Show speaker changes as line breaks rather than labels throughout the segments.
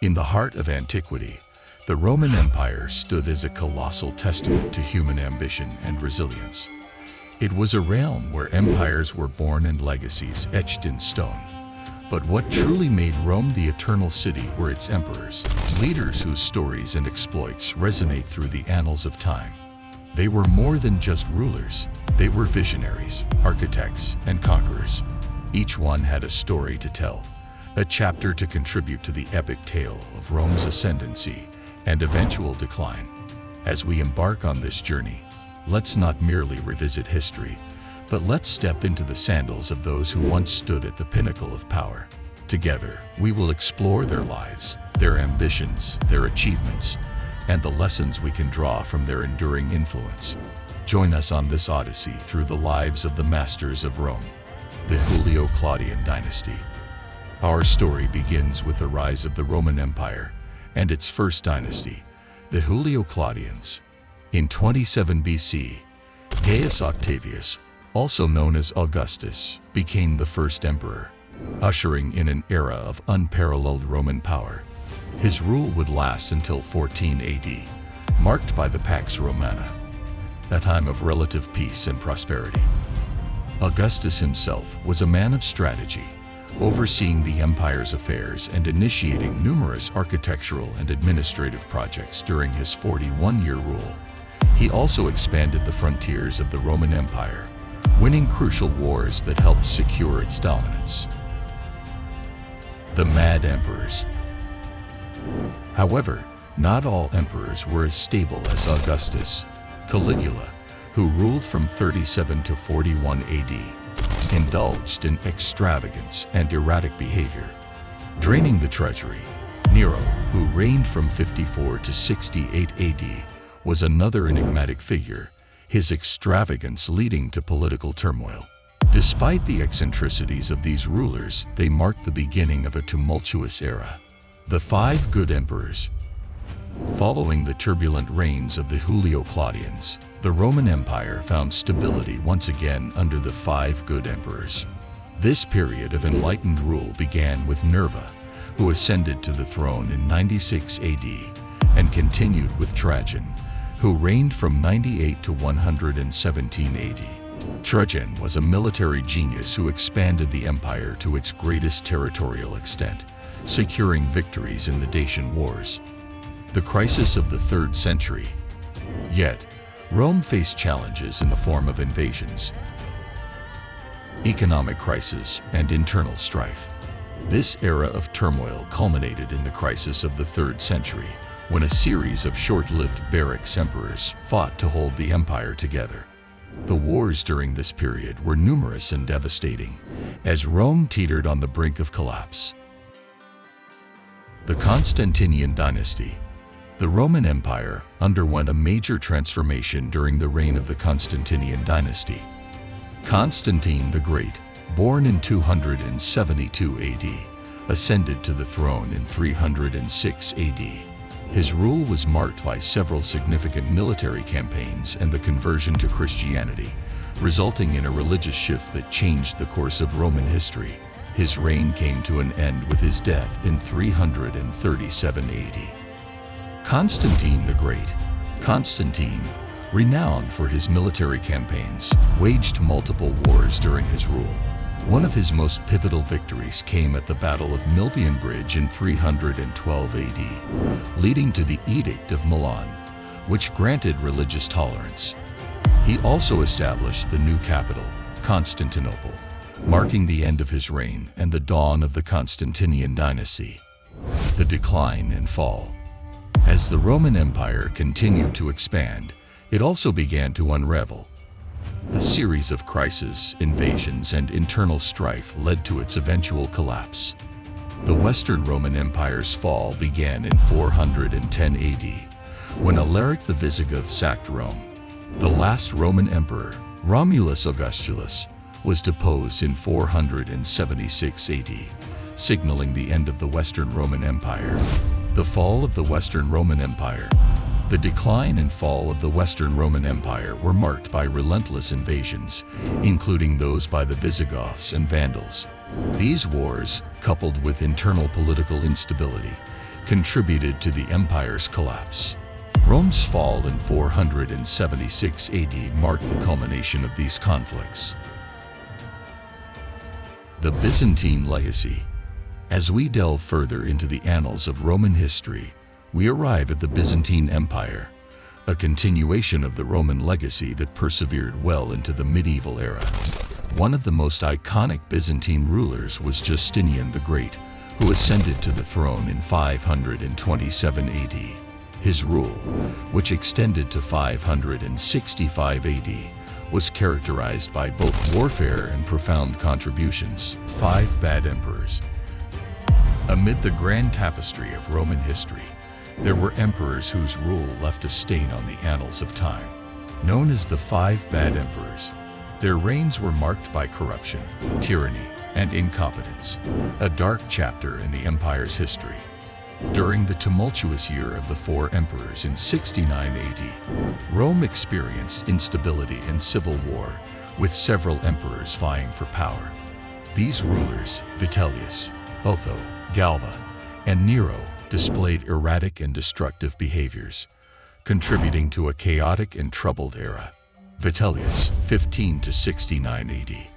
In the heart of antiquity, the Roman Empire stood as a colossal testament to human ambition and resilience. It was a realm where empires were born and legacies etched in stone. But what truly made Rome the eternal city were its emperors, leaders whose stories and exploits resonate through the annals of time. They were more than just rulers. They were visionaries, architects, and conquerors. Each one had a story to tell, a chapter to contribute to the epic tale of Rome's ascendancy and eventual decline. As we embark on this journey, let's not merely revisit history, but let's step into the sandals of those who once stood at the pinnacle of power. Together, we will explore their lives, their ambitions, their achievements, and the lessons we can draw from their enduring influence. Join us on this odyssey through the lives of the masters of Rome, the Julio-Claudian dynasty. Our story begins with the rise of the Roman Empire and its first dynasty, the Julio-Claudians. In 27 BC, Gaius Octavius, also known as Augustus, became the first emperor, ushering in an era of unparalleled Roman power. His rule would last until 14 AD, marked by the Pax Romana, a time of relative peace and prosperity. Augustus himself was a man of strategy, overseeing the empire's affairs and initiating numerous architectural and administrative projects during his 41-year rule. He also expanded the frontiers of the Roman Empire, winning crucial wars that helped secure its dominance. The Mad Emperors. However, not all emperors were as stable as Augustus. Caligula, who ruled from 37 to 41 AD, indulged in extravagance and erratic behavior, draining the treasury. Nero, who reigned from 54 to 68 AD, was another enigmatic figure, his extravagance leading to political turmoil. Despite the eccentricities of these rulers, they marked the beginning of a tumultuous era. The Five Good Emperors. Following the turbulent reigns of the Julio-Claudians, the Roman Empire found stability once again under the Five Good Emperors. This period of enlightened rule began with Nerva, who ascended to the throne in 96 AD, and continued with Trajan, who reigned from 98 to 117 AD. Trajan was a military genius who expanded the empire to its greatest territorial extent, securing victories in the Dacian Wars. The crisis of the 3rd century. Yet, Rome faced challenges in the form of invasions, economic crisis, and internal strife. This era of turmoil culminated in the crisis of the 3rd century, when a series of short-lived barracks emperors fought to hold the empire together. The wars during this period were numerous and devastating, as Rome teetered on the brink of collapse. The Constantinian dynasty. The Roman Empire underwent a major transformation during the reign of the Constantinian dynasty. Constantine the Great, born in 272 AD, ascended to the throne in 306 AD. His rule was marked by several significant military campaigns and the conversion to Christianity, resulting in a religious shift that changed the course of Roman history. His reign came to an end with his death in 337 AD. Constantine the Great. Constantine, renowned for his military campaigns, waged multiple wars during his rule. One of his most pivotal victories came at the Battle of Milvian Bridge in 312 AD, leading to the Edict of Milan, which granted religious tolerance. He also established the new capital, Constantinople, marking the end of his reign and the dawn of the Constantinian dynasty. The decline and fall. As the Roman Empire continued to expand, it also began to unravel. A series of crises, invasions, and internal strife led to its eventual collapse. The Western Roman Empire's fall began in 410 AD, when Alaric the Visigoth sacked Rome. The last Roman emperor, Romulus Augustulus, was deposed in 476 AD, signaling the end of the Western Roman Empire. The fall of the Western Roman Empire. The decline and fall of the Western Roman Empire were marked by relentless invasions, including those by the Visigoths and Vandals. These wars, coupled with internal political instability, contributed to the empire's collapse. Rome's fall in 476 AD marked the culmination of these conflicts. The Byzantine legacy. As we delve further into the annals of Roman history, we arrive at the Byzantine Empire, a continuation of the Roman legacy that persevered well into the medieval era. One of the most iconic Byzantine rulers was Justinian the Great, who ascended to the throne in 527 AD. His rule, which extended to 565 AD, was characterized by both warfare and profound contributions. 5 bad emperors. Amid the grand tapestry of Roman history, there were emperors whose rule left a stain on the annals of time. Known as the 5 bad emperors, their reigns were marked by corruption, tyranny, and incompetence, a dark chapter in the empire's history. During the tumultuous year of the 4 emperors in 69 AD, Rome experienced instability and civil war, with several emperors vying for power. These rulers, Vitellius, Otho, Galba, and Nero, displayed erratic and destructive behaviors, contributing to a chaotic and troubled era. Vitellius, 15 to 69 AD.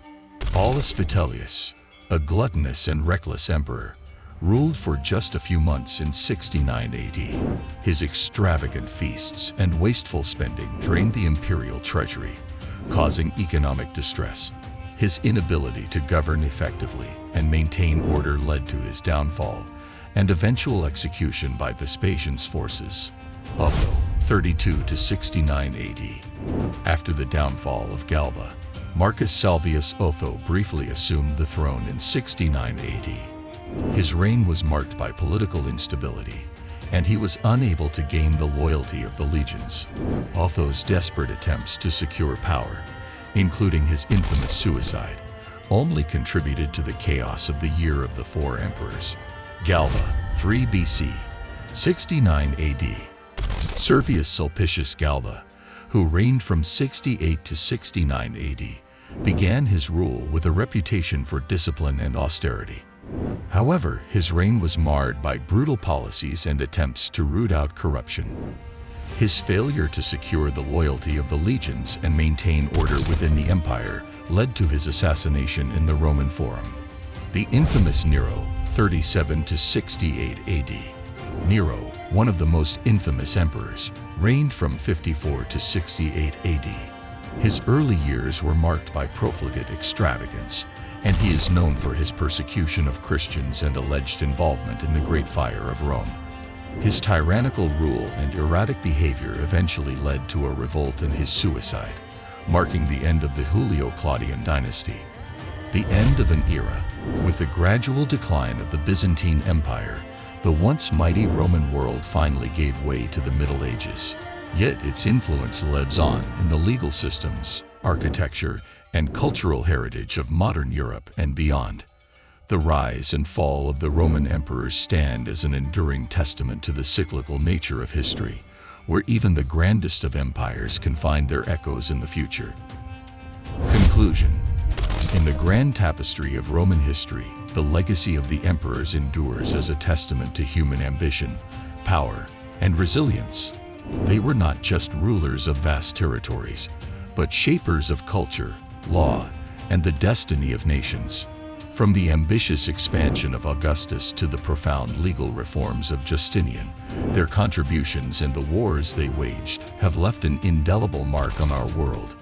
Aulus Vitellius, a gluttonous and reckless emperor, ruled for just a few months in 69 AD. His extravagant feasts and wasteful spending drained the imperial treasury, causing economic distress. His inability to govern effectively and maintain order led to his downfall and eventual execution by Vespasian's forces. Otho, 32 to 69 AD. After the downfall of Galba, Marcus Salvius Otho briefly assumed the throne in 69 AD. His reign was marked by political instability, and he was unable to gain the loyalty of the legions. Otho's desperate attempts to secure power, including his infamous suicide, only contributed to the chaos of the year of the 4 emperors. Galba, 3 BC, 69 AD. Servius Sulpicius Galba, who reigned from 68 to 69 AD, began his rule with a reputation for discipline and austerity. However, his reign was marred by brutal policies and attempts to root out corruption. His failure to secure the loyalty of the legions and maintain order within the empire led to his assassination in the Roman Forum. The infamous Nero, 37 to 68 AD. Nero, one of the most infamous emperors, reigned from 54 to 68 AD. His early years were marked by profligate extravagance, and he is known for his persecution of Christians and alleged involvement in the Great Fire of Rome. His tyrannical rule and erratic behavior eventually led to a revolt and his suicide, marking the end of the Julio-Claudian dynasty. The end of an era. With the gradual decline of the Byzantine Empire, the once mighty Roman world finally gave way to the Middle Ages. Yet its influence lives on in the legal systems, architecture, and cultural heritage of modern Europe and beyond. The rise and fall of the Roman emperors stand as an enduring testament to the cyclical nature of history, where even the grandest of empires can find their echoes in the future. Conclusion. In the grand tapestry of Roman history, the legacy of the emperors endures as a testament to human ambition, power, and resilience. They were not just rulers of vast territories, but shapers of culture, law, and the destiny of nations. From the ambitious expansion of Augustus to the profound legal reforms of Justinian, their contributions and the wars they waged have left an indelible mark on our world.